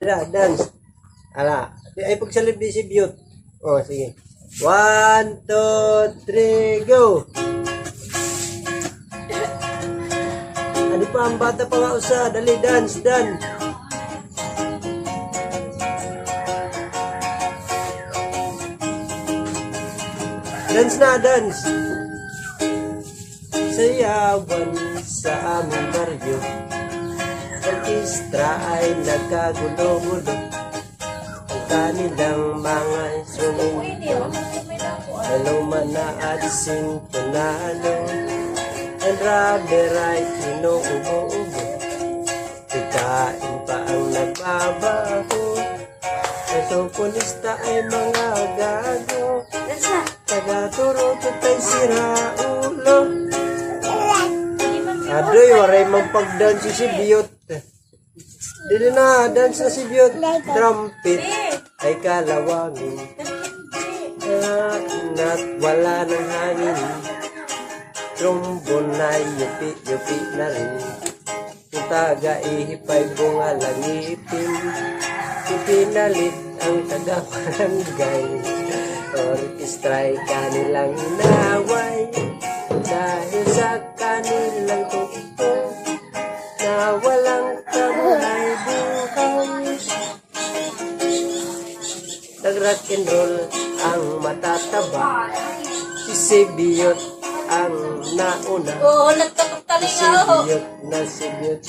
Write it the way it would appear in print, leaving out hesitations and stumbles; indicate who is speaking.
Speaker 1: Dance. Ala. Ay pagsalib di si Biyot. Oh, sige. 1, 2, 3, go! Ano pa ang bata pa nga usa? Dali, dance, dance. Dance na, dance. Sayawan sa aming baryo. Orkestra ay nagkagulo-gulo. Ang kanilang mga instrumento Malumana at sintonado. Ang rubber ay inuubo-ubo. Pagkain pa ang nagbabago. Ang soponista ay mga gago. Tagaturo tutay sira ulo. Adoy, waray magpag-dance si Biyot. Dili na, dance na si Biyot. Trumpet ay kalawangin. At wala ng hangin. Trombone ay yupi-yupi na rin. Yung taga-ihip ay bunga lang ngipin. Ipinalit ang taga-barangay. Orkestra ay kanilang inaway. Dahil sa kanilang tukto na walang kamay buhay. Nag-rock and roll ang matataba. Si Biyot ang nauna.
Speaker 2: Oo, nagtapagtaling ako.
Speaker 1: Si Biyot.